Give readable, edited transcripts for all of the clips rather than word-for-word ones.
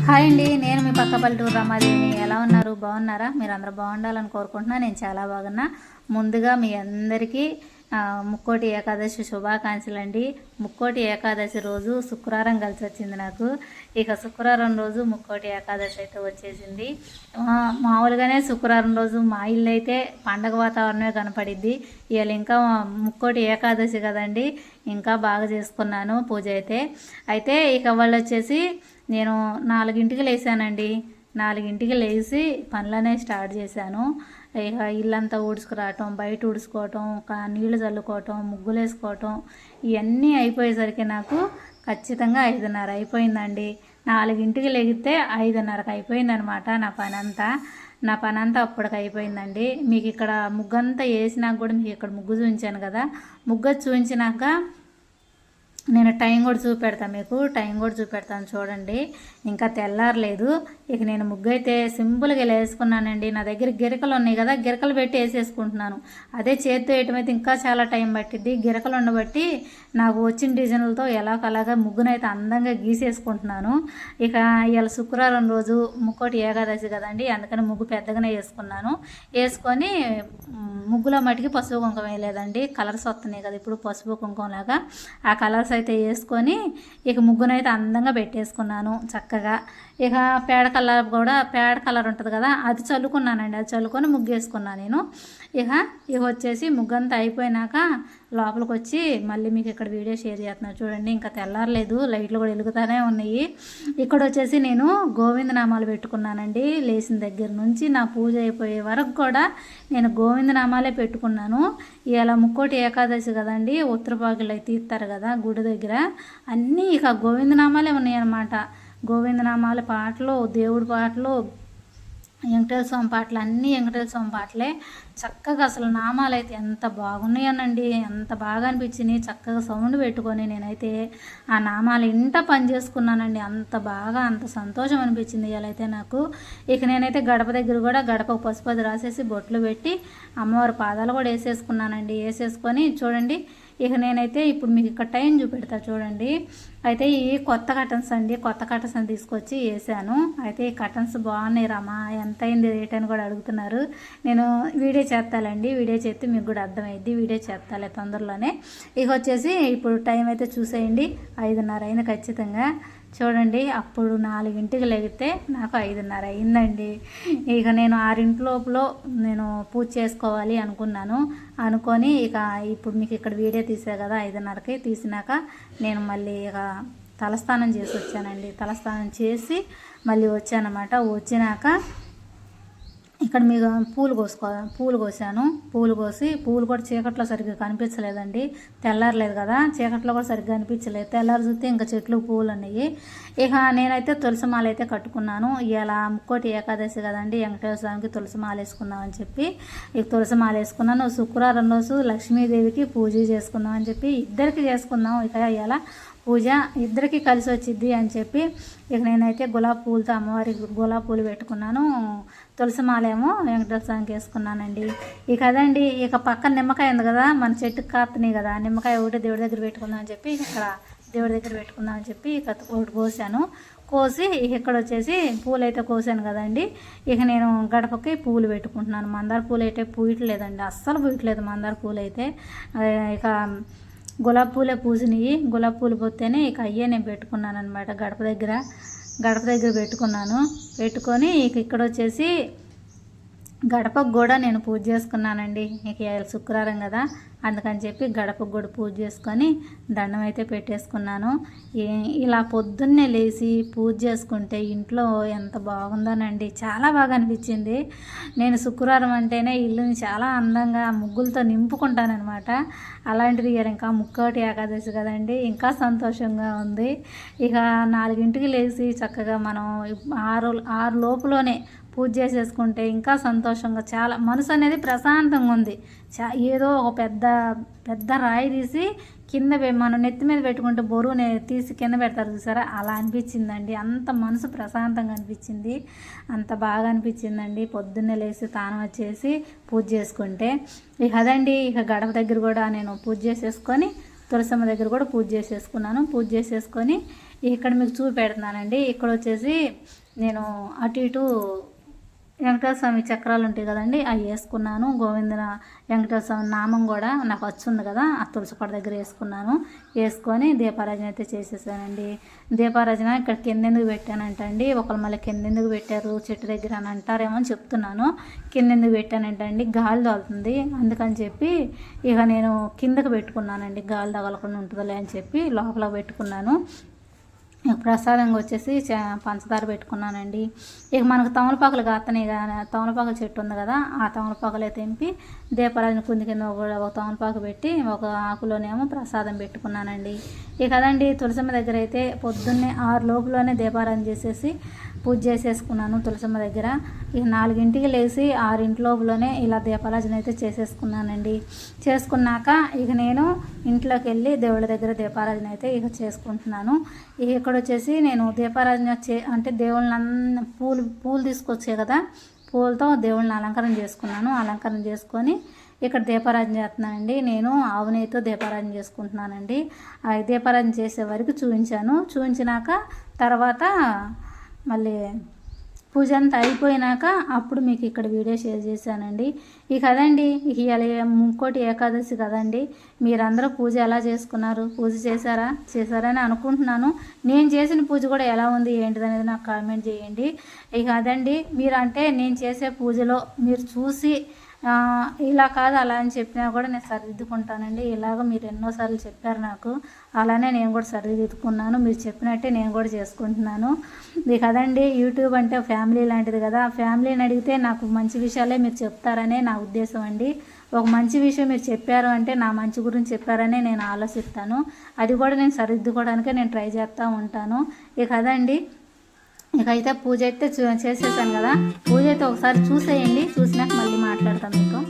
Hi అండి, నేను మీ పక్క పల్లెటూరు రమాదేవిని. ఎలా ఉన్నారు? బాగున్నారా? మీరు అందరూ బాగుండాలని కోరుకుంటున్నా. నేను చాలా బాగున్నా. ముందుగా మీ అందరికీ ముక్కోటి ఏకాదశి శుభాకాంక్షలు అండి. ముక్కోటి ఏకాదశి రోజు శుక్రవారం కలిసి వచ్చింది నాకు. ఇక శుక్రవారం రోజు ముక్కోటి ఏకాదశి అయితే వచ్చేసింది. మామూలుగానే శుక్రవారం రోజు మా ఇల్లు అయితే పండగ వాతావరణమే కనపడిద్ది. ఇవాళ ఇంకా ముక్కోటి ఏకాదశి కదండి, ఇంకా బాగా చేసుకున్నాను పూజ అయితే ఇక వాళ్ళు వచ్చేసి నేను 4ంటికి లేసానండి. 4ంటికి లేచి పనులనే స్టార్ట్ చేశాను. ఇక ఇల్లంతా ఊడ్చుకురావటం, బయట ఊడ్చుకోవటం, నీళ్లు చల్లుకోవటం, ముగ్గులు వేసుకోవటం, ఇవన్నీ అయిపోయేసరికి నాకు ఖచ్చితంగా 5:30 అయిపోయిందండి. 4ంటికి లేగితే 5:30కి అయిపోయిందనమాట నా పని అంతా అప్పటికి అయిపోయిందండి. మీకు ఇక్కడ ముగ్గంతా వేసినాక కూడా మీకు ఇక్కడ ముగ్గు చూపించాను కదా, ముగ్గు చూపించినాక నేను టైం కూడా చూపెడతాను చూడండి. ఇంకా తెల్లారలేదు. ఇక నేను ముగ్గు అయితే సింపుల్గా వేసుకున్నానండి. నా దగ్గర గిరకలు ఉన్నాయి కదా, గిరకలు పెట్టి వేసేసుకుంటున్నాను. అదే చేతితో వేయటం అయితే ఇంకా చాలా టైం పట్టిద్ది. గిరకలు ఉండబట్టి నాకు వచ్చిన డిజైన్లతో ఎలాగలాగా ముగ్గునైతే అందంగా గీసేసుకుంటున్నాను. ఇక ఇవాళ శుక్రవారం రోజు ముక్కోటి ఏకాదశి కదండి, అందుకని ముగ్గు పెద్దగానే వేసుకొని ముగ్గులో మటుకి పసుపు కుంకుమ వేయలేదండి. కలర్స్ వస్తున్నాయి కదా ఇప్పుడు పసుపు కుంకుమ లాగా, ఆ కలర్స్ అయితే వేసుకొని ఇక ముగ్గునైతే అందంగా పెట్టేసుకున్నాను చక్కగా. ఇక పేడ కలర్ ఉంటుంది కదా, అది చల్లుకున్నానండి. అది చల్లుకొని ముగ్గు వేసుకున్నాను నేను. ఇక వచ్చేసి ముగ్గంతా అయిపోయినాక లోపలికి వచ్చి మళ్ళీ మీకు ఇక్కడ వీడియో షేర్ చేస్తున్నాను చూడండి. ఇంకా తెల్లారలేదు, లైట్లు కూడా వెలుగుతూనే ఉన్నాయి. ఇక్కడ వచ్చేసి నేను గోవిందనామాలు పెట్టుకున్నానండి. లేచిన దగ్గర నుంచి నా పూజ అయిపోయే వరకు కూడా నేను గోవిందనామాలే పెట్టుకున్నాను. ఇలా ముక్కోటి ఏకాదశి కదండి, ఉత్తరపాకులు అయితే తీస్తారు కదా గుడి దగ్గర, అన్నీ ఇక గోవిందనామాలే ఉన్నాయన్నమాట. గోవిందనామాల పాటలు, దేవుడి పాటలు, వెంకటేశ్వర స్వామి పాటలు, అన్నీ వెంకటేశ్వర స్వామి పాటలే. చక్కగా అసలు నామాలు అయితే ఎంత బాగున్నాయనండి, ఎంత బాగా అనిపించినాయి. చక్కగా సౌండ్ పెట్టుకొని నేనైతే ఆ నామాలు ఇంట పని చేసుకున్నానండి. అంత సంతోషం అనిపించింది ఇలా అయితే నాకు. ఇక నేనైతే గడప దగ్గర కూడా గడపకు పసుపది రాసేసి బొట్లు పెట్టి అమ్మవారి పాదాలు కూడా వేసేసుకున్నానండి. వేసేసుకొని చూడండి, ఇక నేనైతే ఇప్పుడు మీకు ఇక్కడ టైం చూపెడతా చూడండి. అయితే ఈ కొత్త కర్టన్స్ అని తీసుకొచ్చి వేసాను. అయితే ఈ కర్టన్స్ బాగున్నాయి రమా, ఎంత అయింది రేట్ అని కూడా అడుగుతున్నారు. నేను వీడియో చేస్తానండి, వీడియో చేస్తే మీకు కూడా అర్థమైద్ది. వీడియో చేస్తాలే తొందరలోనే. ఇక వచ్చేసి ఇప్పుడు టైం అయితే చూసేయండి, 5:30 అయింది ఖచ్చితంగా. చూడండి, అప్పుడు 4ంటికి లేగితే నాకు 5:30 అయిందండి. ఇక నేను 6 లోపల నేను పూజ చేసుకోవాలి అనుకొని ఇక ఇప్పుడు మీకు ఇక్కడ వీడియో తీసా కదా 5:30కి. తీసినాక నేను మళ్ళీ ఇక తలస్నానం చేసి వచ్చానండి. తలస్నానం చేసి మళ్ళీ వచ్చానమాట. వచ్చినాక ఇక్కడ మీకు పూలు కోసాను. పూలు కూడా చీకట్లో సరిగ్గా కనిపించలేదండి, తెల్లారలేదు కదా, చీకట్లో కూడా సరిగ్గా కనిపించలేదు. తెల్లారి చూస్తే ఇంకా చెట్లు పూలు ఉన్నాయి. ఇక నేనైతే తులసిమాల అయితే కట్టుకున్నాను. ఇలా ముక్కోటి ఏకాదశి కదండి, వెంకటేశ్వర స్వామికి తులసిమాల వేసుకుందామని చెప్పి ఇక తులసిమాల వేసుకున్నాను. శుక్రవారం రోజు లక్ష్మీదేవికి పూజ చేసుకుందామని చెప్పి ఇద్దరికి చేసుకుందాం, ఇక ఇలా పూజ ఇద్దరికి కలిసి వచ్చిద్ది అని చెప్పి ఇక నేనైతే గులాబీ పూలతో అమ్మవారికి గులాబీ పూలు పెట్టుకున్నాను. తులసిమాలేమో వెంకటేశ్వర స్వామికి వేసుకున్నానండి. ఇక అదండి, ఇక పక్కన నిమ్మకాయ ఉంది కదా, మన చెట్టుకి కాస్తున్నాయి కదా, నిమ్మకాయ ఒకటి దేవుడి దగ్గర పెట్టుకుందాం అని చెప్పి ఇక్కడ దేవుడి దగ్గర పెట్టుకుందాం అని చెప్పి ఇక ఒకటి కోసి ఇక్కడ వచ్చేసి పూలు అయితే కోసాను కదండి. ఇక నేను గడపకి పూలు పెట్టుకుంటున్నాను. మందార పూలు అయితే పూయట్లేదండి, అస్సలు పూయట్లేదు మందార పూలు అయితే. ఇక గులాబీ పూలే పూసినాయి. గులాబీ పూలు పోతేనే ఇక అయ్యే నేను పెట్టుకున్నాను అనమాట. గడప దగ్గర పెట్టుకొని ఇక ఇక్కడ వచ్చేసి గడపకు కూడా నేను పూజ చేసుకున్నానండి. ఇక శుక్రవారం కదా, అందుకని చెప్పి గడపకు కూడా పూజ చేసుకొని దండం అయితే పెట్టేసుకున్నాను. ఇలా పొద్దున్నే లేచి పూజ చేసుకుంటే ఇంట్లో ఎంత బాగుందోనండి, చాలా బాగా అనిపించింది. నేను శుక్రవారం అంటేనే ఇల్లుని చాలా అందంగా ముగ్గులతో నింపుకుంటానమాట. అలాంటిది ఇంకా ముక్కోటి ఏకాదశి కదండి, ఇంకా సంతోషంగా ఉంది. ఇక 4ంటికి లేచి చక్కగా మనం 6 లోపులోనే పూజ చేసేసుకుంటే ఇంకా సంతోషంగా, చాలా మనసు అనేది ప్రశాంతంగా ఉంది. ఏదో ఒక పెద్ద రాయి తీసి కింద మనం నెత్తి మీద పెట్టుకుంటే బరువుని తీసి కింద పెడతారు చూసారా, అలా అనిపించిందండి. అంత మనసు ప్రశాంతంగా అనిపించింది, అంత బాగా అనిపించిందండి. పొద్దున్నే లేచి తానం వచ్చేసి పూజ చేసుకుంటే ఇక అదండి. ఇక గడప దగ్గర కూడా నేను పూజ చేసేసుకొని తులసమ్మ దగ్గర కూడా పూజ చేసేసుకున్నాను. పూజ చేసేసుకొని ఇక్కడ మీకు చూపెడుతున్నానండి. ఇక్కడ వచ్చేసి నేను అటు ఇటు వెంకటేశ్వర స్వామి చక్రాలు ఉంటాయి కదండి, అవి వేసుకున్నాను. వెంకటేశ్వర స్వామి నామం కూడా నాకు వచ్చుంది కదా, ఆ తులసికోట దగ్గర వేసుకున్నాను. వేసుకొని దీపారాజన అయితే చేసేసానండి. దీపారాజన ఇక్కడ కిందెందుకు పెట్టానంటండి, ఒకళ్ళు మళ్ళీ కిందెందుకు పెట్టారు చెట్టు దగ్గర అని అంటారేమో అని చెప్తున్నాను. కిందెందుకు పెట్టానంటండి, గాలి తగులుతుంది అందుకని చెప్పి ఇక నేను కిందకు పెట్టుకున్నానండి. గాలి తగలకుండా ఉంటుందిలే అని చెప్పి లోపల పెట్టుకున్నాను. ప్రసాదంగా వచ్చేసి పంచదార పెట్టుకున్నానండి. ఇక మనకు తమలపాకులు కాస్తున్నాయి కదా, తమలపాకుల చెట్టు ఉంది కదా, ఆ తమలపాకులు తెంపి దీపారాజన కుంది కింద ఒక తమలపాకు పెట్టి ఒక ఆకులోనేమో ప్రసాదం పెట్టుకున్నానండి. ఇక అదండి తులసమ్మ దగ్గర అయితే పొద్దున్నే 6 లోపులోనే దీపారాధన చేసేసి పూజ చేసేసుకున్నాను తులసమ్మ దగ్గర. ఇక 4ంటికి లేచి 6 లోపులోనే ఇలా దీపారాజన అయితే చేసేసుకున్నానండి. చేసుకున్నాక ఇక నేను ఇంట్లోకి వెళ్ళి దేవుళ్ళ దగ్గర దీపారాజన అయితే ఇక చేసుకుంటున్నాను. ఇక ఇక్కడ వచ్చేసి నేను దీపారాజన అంటే దేవుళ్ళని పూలు తీసుకొచ్చే కదా, పూలతో దేవుళ్ళని అలంకరణ చేసుకున్నాను. అలంకరణ చేసుకొని ఇక్కడ దీపారాజన చేస్తున్నానండి. నేను ఆవు నెయ్యితో దీపారాజన చేసుకుంటున్నానండి. ఆ దీపారాజన చేసే వరకు చూపించినాక తర్వాత మళ్ళీ పూజ అంతా అయిపోయినాక అప్పుడు మీకు ఇక్కడ వీడియో షేర్ చేశానండి. ఇక అదండి ఇవాళ ముక్కోటి ఏకాదశి కదండి. మీరందరూ పూజ ఎలా చేసుకున్నారు, పూజ చేశారని అనుకుంటున్నాను. నేను చేసిన పూజ కూడా ఎలా ఉంది ఏంటిదనేది నాకు కామెంట్ చేయండి. ఇక అదండి మీరు అంటే నేను చేసే పూజలో మీరు చూసి ఇలా కాదు అలా అని చెప్పినా కూడా నేను సరిదిద్దుకుంటానండి. ఇలాగ మీరు ఎన్నోసార్లు చెప్పారు నాకు, అలానే నేను కూడా సరిదిద్దుకున్నాను. మీరు చెప్పినట్టే నేను కూడా చేసుకుంటున్నాను. ఇది కదండి యూట్యూబ్ అంటే ఫ్యామిలీ లాంటిది కదా, ఫ్యామిలీని అడిగితే నాకు మంచి విషయాలే మీరు చెప్తారనే నా ఉద్దేశం అండి. ఒక మంచి విషయం మీరు చెప్పారు అంటే నా మంచి గురించి చెప్పారనే నేను ఆలోచిస్తాను. అది కూడా నేను సరిదిద్దుకోవడానికే నేను ట్రై చేస్తూ ఉంటాను. ఇక అదండి ఇక అయితే పూజ అయితే చేసేసాను కదా, పూజ అయితే ఒకసారి చూసేయండి. చూసినాక మళ్ళీ మాట్లాడతాను మీతో.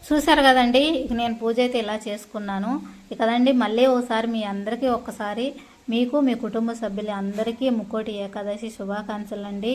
చూశారు కదండి, ఇక నేను పూజ అయితే ఇలా చేసుకున్నాను. ఇక కదండి మళ్ళీ ఒకసారి మీ అందరికీ ఒక్కసారి మీకు మీ కుటుంబ సభ్యులు అందరికీ ముక్కోటి ఏకాదశి శుభాకాంక్షలు అండి.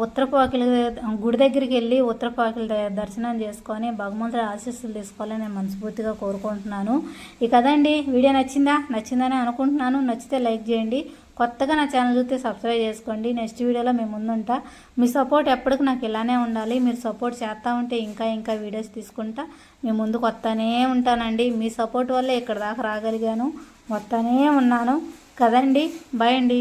ఉత్తరపాకిలి గుడి దగ్గరికి వెళ్ళి ఉత్తరపాకిలి దర్శనం చేసుకొని భగవంతుడి ఆశీస్సులు తీసుకోవాలని నేను మనస్ఫూర్తిగా కోరుకుంటున్నాను. ఇక కదండి వీడియో నచ్చిందని అనుకుంటున్నాను. నచ్చితే లైక్ చేయండి. కొత్తగా నా ఛానల్ చూస్తే సబ్స్క్రైబ్ చేసుకోండి. నెక్స్ట్ వీడియోలో మేము ముందుంటా. మీ సపోర్ట్ ఎప్పటికీ నాకు ఇలానే ఉండాలి. మీరు సపోర్ట్ చేస్తూ ఉంటే ఇంకా వీడియోస్ తీసుకుంటా మీ ముందుకు వస్తానే ఉంటానండి. మీ సపోర్ట్ వల్లే ఇక్కడ దాకా రాగలిగాను, వస్తానే ఉన్నాను కదండి. బాయ్ అండి.